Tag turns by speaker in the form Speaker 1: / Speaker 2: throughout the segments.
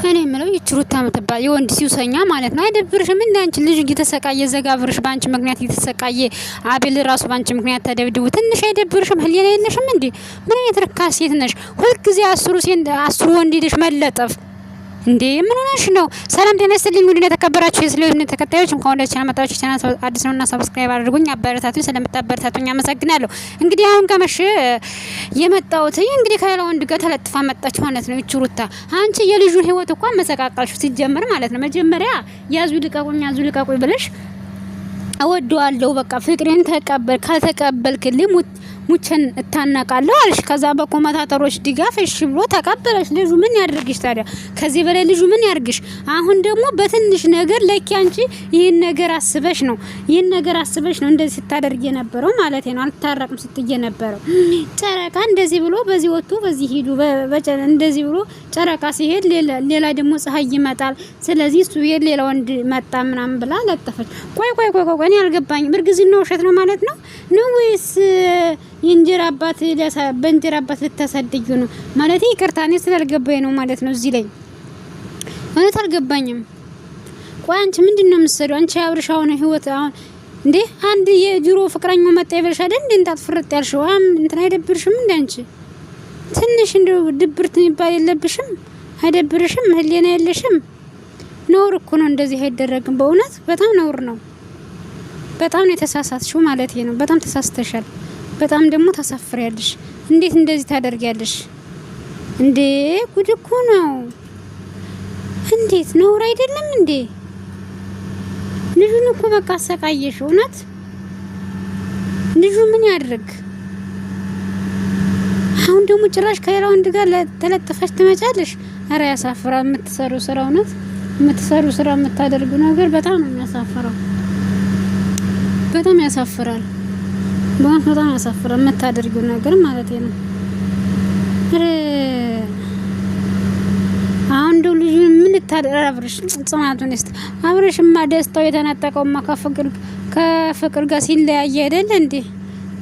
Speaker 1: እኔ የምለው ይችሩታ ምትባል የወንድ ሲውሰኛ ማለት ነው። አይደብርሽም? እንደ አንቺ ልጅ እየተሰቃየ ዘጋብርሽ ባንቺ ምክንያት እየተሰቃየ አቤል ራሱ ባንቺ ምክንያት ተደብድቡ። ትንሽ አይደብርሽም? ህሊና የለሽም እንዴ? ምን አይነት ርካሽ ሴት ነሽ? ሁልጊዜ አስሩ ወንድ ሄደሽ መለጠፍ እንዴ? ምን ሆነሽ ነው? ሰላም ጤና ይስጥልኝ። ውድ የተከበራችሁ የስለዩን ተከታዮች እንኳን ወደ ቻናል መጣችሁ። ቻናል አዲስ ነውና ሰብስክራይብ አድርጉኝ። አበረታቱኝ። ስለምታበረታቱኝ አመሰግናለሁ። እንግዲህ አሁን ከመሸ የመጣሁት እንግዲህ ከሌላ ወንድ ጋር ተለጥፋ መጣች ማለት ነው። ይችሩታ አንቺ የልጁን ህይወት እኮ መሰቃቃልሽ ሲጀመር ማለት ነው። መጀመሪያ ያዙ ልቀቁኝ ብለሽ እወደዋለሁ በቃ ፍቅሬን ተቀበል ካልተቀበልክልኝ ሙቸን እታናቃለሁ አልሽ። ከዛ በኮመታተሮች ድጋፍ እሺ ብሎ ተቀበለሽ። ልጁ ምን ያድርግሽ ታዲያ? ከዚህ በላይ ልጁ ምን ያድርግሽ? አሁን ደግሞ በትንሽ ነገር ለኪ አንቺ ይሄን ነገር አስበሽ ነው እንደዚህ ስታደርግ የነበረው ማለት ነው። አልታረቅም ስትይ የነበረው ጨረቃ እንደዚህ ብሎ በዚህ ወጥቶ በዚህ ሄዱ እንደዚህ ብሎ ጨረቃ ሲሄድ ሌላ ደግሞ ፀሐይ ይመጣል። ስለዚህ እሱ ሌላ ወንድ መጣ ምናምን ብላ ለጠፈች። ቆይ እኔ አልገባኝም። እርግዝና ውሸት ነው ማለት ነው ወይስ የእንጀራ አባት በእንጀራ አባት ልታሳድጊው ነው ማለት? ይቅርታ እኔ ስላልገባኝ ነው ማለት ነው። እዚህ ላይ ማለት አልገባኝም። ቆይ አንቺ ምንድነው የምትሰሪው? አንቺ አብርሻውን ህይወት አሁን እንዴ አንድ የድሮ ፍቅረኛው መጣ ይበልሽ አይደል እንዴ? እንታት ፍርጥ ያልሽው እንትን አይደብርሽም እንዴ? አንቺ ትንሽ እንደው ድብርት የሚባል የለብሽም? አይደብርሽም? ህሊና የለሽም? ነውር እኮ ነው። እንደዚህ አይደረግም። በእውነት በጣም ነውር ነው። በጣም ነው የተሳሳትሽው ማለት ነው። በጣም ተሳስተሻል። በጣም ደግሞ ታሳፍሪያለሽ። እንዴት እንደዚህ ታደርጊያለሽ እንዴ? ጉድ እኮ ነው። እንዴት ነውር አይደለም እንዴ? ልጁን እኮ በቃ አሰቃየሽ። እውነት ልጁ ምን ያድርግ? አሁን ደግሞ ጭራሽ ከሌላ ወንድ ጋር ተለጥፈሽ ትመጫለሽ። ኧረ ያሳፍራል። የምትሰሩ ስራ እውነት የምታደርጉ ነገር በጣም ነው የሚያሳፍረው። በጣም ያሳፍራል። በጣም ያሳፍራል የምታደርጊው ነገር ማለት ነው። አሁን ደው ልጅ ምን ልታደርብሽ? ጽናቱን እስቲ አብረሽማ ደስታው የተነጠቀውማ ከፍቅር ጋር ሲለያይ አይደል እንዴ?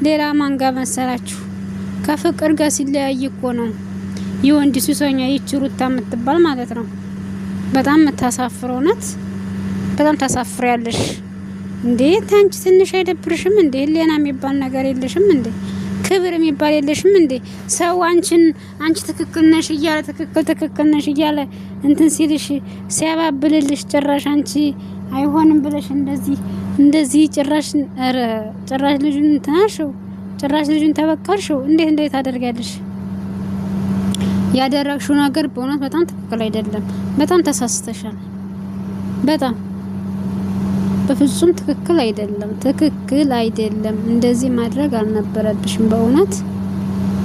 Speaker 1: ሌላ ማን ጋር መሰላችሁ? ከፍቅር ጋር ሲለያይ እኮ ነው የወንድ ሱሰኛ ይችሩታ የምትባል ማለት ነው። በጣም የምታሳፍረው ናት። በጣም ታሳፍሪያለሽ እንዴ? ታንቺ ትንሽ አይደብርሽም እንዴ? ሌላ የሚባል ነገር የለሽም እንዴ? ክብር የሚባል የለሽም እንዴ? ሰው አንቺ ትክክል ነሽ እያለ እንትን ሲልሽ ሲያባብልልሽ ጭራሽ አንቺ አይሆንም ብለሽ እንደዚህ ጭራሽ ልጁን ተናሽው፣ ጭራሽ ልጁን ተበቀልሽው። እንዴት ታደርጊያለሽ? ያደረግሽው ነገር በእውነት በጣም ትክክል አይደለም። በጣም ተሳስተሻል። በጣም በፍጹም ትክክል አይደለም። እንደዚህ ማድረግ አልነበረብሽም በእውነት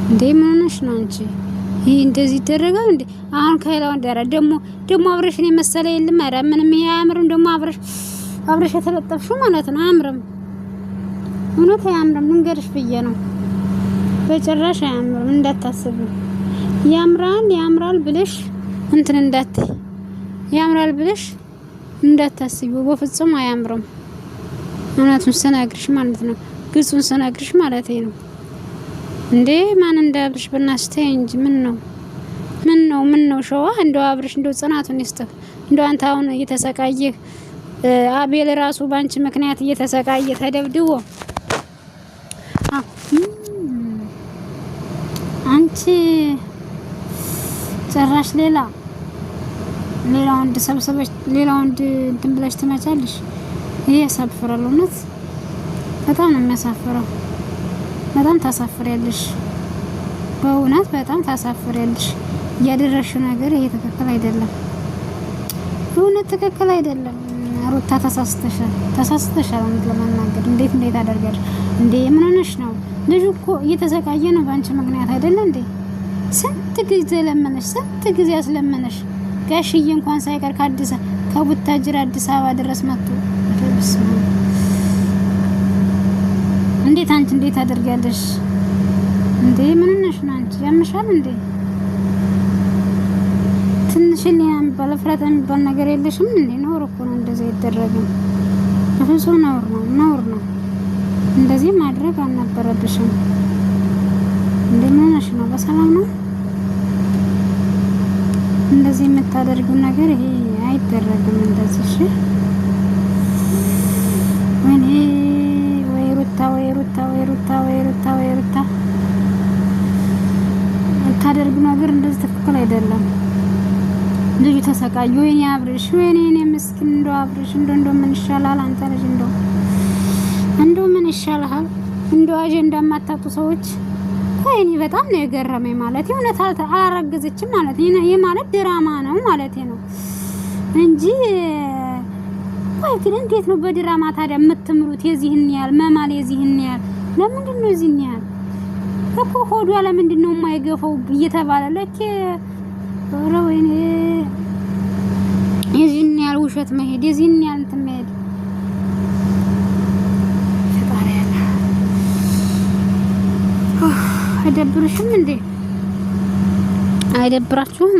Speaker 1: እንዴ። ምን ሆነሽ ነው አንቺ? ይሄ እንደዚህ ይደረጋል እንዴ? አሁን ከሌላው እንደራ ደግሞ አብረሽን የመሰለ የለም። ኧረ ምንም ይሄ አያምርም። ደግሞ አብረሽ የተለጠፍሽው ማለት ነው አያምርም። እውነት አያምርም። ልንገርሽ ብዬ ነው። በጭራሽ አያምርም። እንዳታስቢ። ያምራል ብለሽ እንትን እንዳትይ። ያምራል ብለሽ እንዳታስቢው። በፍጹም አያምርም። እውነቱን ስነግርሽ ማለት ነው። ግልጹን ስነግርሽ ማለት ነው። እንዴ ማን እንዳብርሽ በእናትሽ እንጂ ምን ነው ሸዋ እንደው አብርሽ እንደው ጽናቱን ይስጥህ። እንደው አንተ አሁን እየተሰቃየህ አቤል ራሱ ባንቺ ምክንያት እየተሰቃየ ተደብድቦ አንቺ ጭራሽ ሌላ ወንድ ሰብስበሽ ሌላ ወንድ እንትን ብለሽ ትመጫለሽ። ይሄ ያሳፍራል። እውነት በጣም ነው የሚያሳፍረው። በጣም ታሳፍሪያለሽ። በእውነት በጣም ታሳፍሪያለሽ። ያደረሽው ነገር ይሄ ትክክል አይደለም። በእውነት ትክክል አይደለም። ሩታ ተሳስተሻል። እውነት ለማናገር እንዴት አደርጋለሽ እንዴ? ምን ሆነሽ ነው? ልጁ እኮ እየተሰቃየ ነው ባንቺ ምክንያት አይደለ እንዴ? ስንት ጊዜ ያስለመነሽ ጋሽዬ እንኳን ሳይቀር ከቡታጅራ አዲስ አበባ ድረስ መጥቶ እንዴት አደርጋለሽ እንዴ? ምን ነሽ ነው አንቺ? ያምሻል እንዴ? ትንሽ የሚባል ፍራት የሚባል ነገር የለሽም እንዴ? ነውር እኮ ነው እንደዚህ አይደረግም። በፍጹም ነውር ነው። እንደዚህ ማድረግ አልነበረብሽም። እንዴ ምን ነሽ ነው? በሰላም ነው? እንደዚህ የምታደርጉ ነገር ይሄ አይደረግም እንደዚህ። እሺ ወይኔ ወይ ሩታ ወይ ሩታ ወይ ሩታ ወይ ሩታ ወይ ሩታ የምታደርጉ ነገር እንደዚህ ትክክል አይደለም። ልጁ ተሰቃዩ። ወይኔ አብርሽ ወይኔ እኔ ምስኪን እንደው አብርሽ እንደው ምን ይሻላል አንተ ልጅ እንደው ምን ይሻላል? እንደው አጀንዳ የማታጡ ሰዎች ወይኔ በጣም ነው የገረመኝ። ማለት እውነት አላረገዘችም ማለት ይሄ ማለት ድራማ ነው ማለት ነው እንጂ ወይ ግን እንዴት ነው በድራማ ታዲያ የምትምሩት? የዚህን ያህል መማል የዚህን ያህል ለምንድን ነው የዚህን ያህል እኮ ሆዷ ለምንድን ነው የማይገፋው እየተባለ ለከ ወይኔ የዚህን ያህል ውሸት መሄድ የዚህን ያህል እንትን መሄድ አይደብርሽም እንዴ? አይደብራችሁም?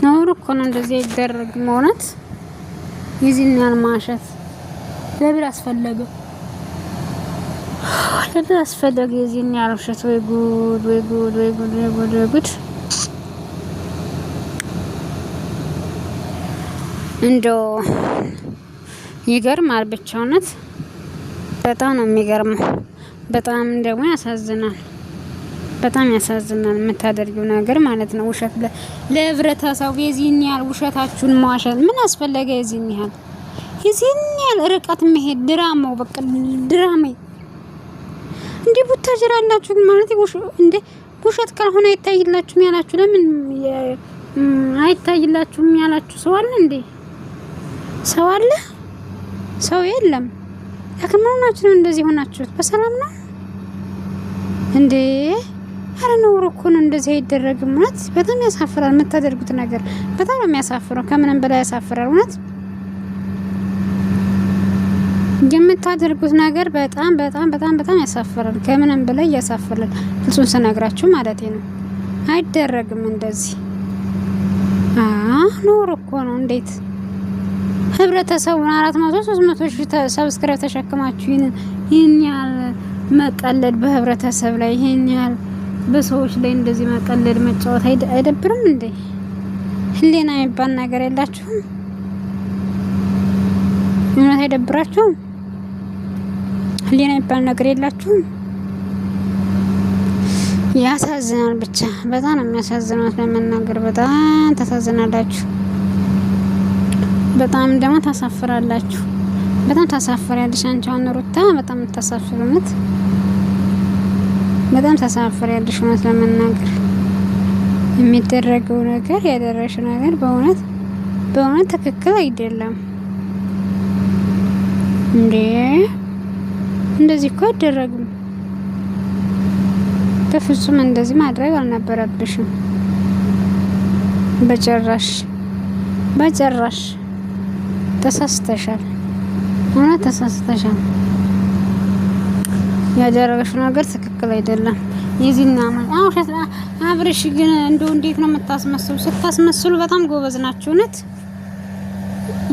Speaker 1: ነውር እኮ ነው እንደዚህ አይደረግም። እውነት የዚህን ያህል ማሸት ለምን አስፈለገ? ለምን አስፈለገ የዚህን ያህል ውሸት? ወይ ጉድ ወይ ጉድ ወይ ጉድ ወይ ጉድ ወይ ጉድ! እንደው ይገርማል ብቻ እውነት በጣም ነው የሚገርመው። በጣም ደግሞ ያሳዝናል። በጣም ያሳዝናል የምታደርጊው ነገር ማለት ነው። ውሸት ለህብረተሰቡ የዚህን ያህል ውሸታችሁን መዋሸት ምን አስፈለገ? የዚህን ያህል ርቀት መሄድ ድራማው በቃ ድራማ እንዴ ቡታጅራ አላችሁ ማለት እንዴ ውሸት ካልሆነ አይታይላችሁም ያላችሁ ለምን አይታይላችሁም ያላችሁ ሰው አለ እንዴ? ሰው አለ? ሰው የለም። ለከመናችሁ ነው እንደዚህ ሆናችሁት? በሰላም ነው እንዴ? አረ ነውር እኮ ነው እንደዚህ አይደረግም። እውነት በጣም ያሳፍራል የምታደርጉት ነገር በጣም ነው የሚያሳፍረው። ከምንም በላይ ያሳፍራል። እውነት የምታደርጉት ነገር በጣም በጣም በጣም በጣም ያሳፍራል። ከምንም በላይ ያሳፍራል። ፍጹም ስነግራችሁ ማለት ነው። አይደረግም እንደዚህ። ነውር እኮ ነው። እንዴት ህብረተሰቡን 400 300 ሺህ ሰብስክራይብ ተሸክማችሁ ይህን ያህል መቀለድ በህብረተሰብ ላይ ይህን ያህል በሰዎች ላይ እንደዚህ መቀለድ መጫወት አይደብርም እንዴ? ህሊና የሚባል ነገር የላችሁም? እውነት አይደብራችሁም? ህሊና የሚባል ነገር የላችሁም? ያሳዝናል። ብቻ በጣም ነው የሚያሳዝነው ለመናገር በጣም ታሳዝናላችሁ። በጣም ደግሞ ታሳፍራላችሁ። በጣም ታሳፍሪያለሽ አንቺ አሁን ሩታ በጣም ታሳፍሩነት በጣም ታሳፍሪያለሽ። እውነት ለመናገር የሚደረገው ነገር ያደረሽው ነገር በእውነት ትክክል አይደለም እንዴ! እንደዚህ እኮ አይደረግም። በፍጹም እንደዚህ ማድረግ አልነበረብሽም። በጭራሽ ተሳስተሻል። እውነት ተሳስተሻል። ያደረገሽው ነገር ትክክል አይደለም። የዚህና ማለት አብርሽ ግን እንደው እንዴት ነው የምታስመስሉ? ስታስመስሉ በጣም ጎበዝ ናችሁ። እውነት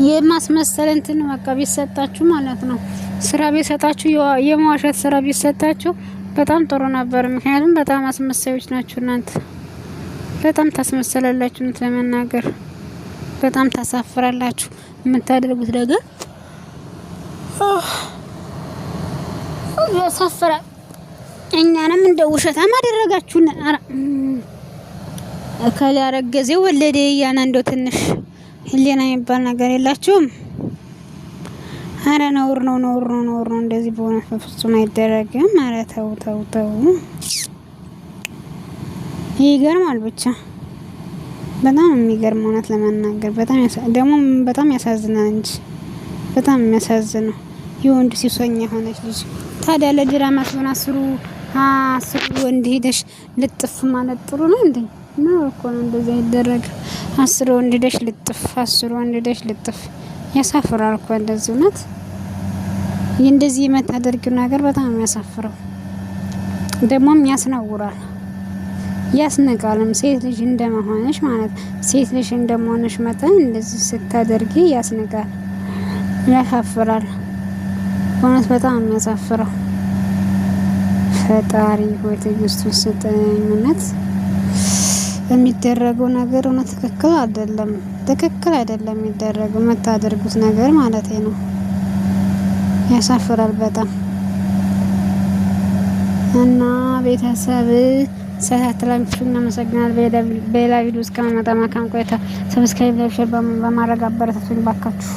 Speaker 1: የማስመሰል እንትን በቃ ቢሰጣችሁ ማለት ነው ስራ ቢሰጣችሁ የመዋሸት ስራ ቢሰጣችሁ በጣም ጥሩ ነበር። ምክንያቱም በጣም አስመሳዮች ናችሁ እናንተ። በጣም ታስመሰላላችሁ። እውነት ለመናገር በጣም ታሳፍራላችሁ የምታደርጉት ነገር ያሳፍራል። እኛንም እንደ ውሸታም አደረጋችሁን። እከሌ ያረገዘ ወለደ ያና እንደው ትንሽ ህሊና የሚባል ነገር የላችሁም? አረ ነውር ነው። እንደዚህ በሆነ ፍጹም አይደረግም። አረ ተው። ይገርማል። ብቻ በጣም የሚገርም እውነት ለመናገር በጣም ያሳዝናል እንጂ በጣም የሚያሳዝነው የወንድ ሲሶኛ የሆነች ልጅ ታዲያ ለድራማ ሲሆን አስሩ ወንድ ሄደሽ ልጥፍ ማለት ጥሩ ነው እንዴ? ነው እኮ ነው እንደዚህ አይደረግ። 10 ወንድ ሄደሽ ልጥፍ 10 ወንድ ሄደሽ ልጥፍ ያሳፍራል እኮ እንደዚህ። እውነት እንደዚህ የምታደርጊው ነገር በጣም የሚያሳፍረው ደግሞም ያስነውራል፣ ያስነቃልም። ሴት ልጅ እንደመሆንሽ ማለት ሴት ልጅ እንደመሆንሽ መጠን እንደዚህ ስታደርጊ ያስነቃል፣ ያሳፍራል። እውነት በጣም የሚያሳፍረው። ፈጣሪ ሆይ ትዕግስቱን ስጠኝ። እውነት የሚደረገው ነገር እውነት ትክክል አይደለም የሚደረገው የምታደርጉት ነገር ማለት ነው። ያሳፍራል በጣም እና ቤተሰብ ስለተከታተላችሁ እናመሰግናለን። በሌላ ቪዲዮ እስከምንመጣ መልካም ቆይታ። ሰብስክራይብ፣ ላይክ፣ ሼር በማድረግ አበረታቱኝ ባካችሁ።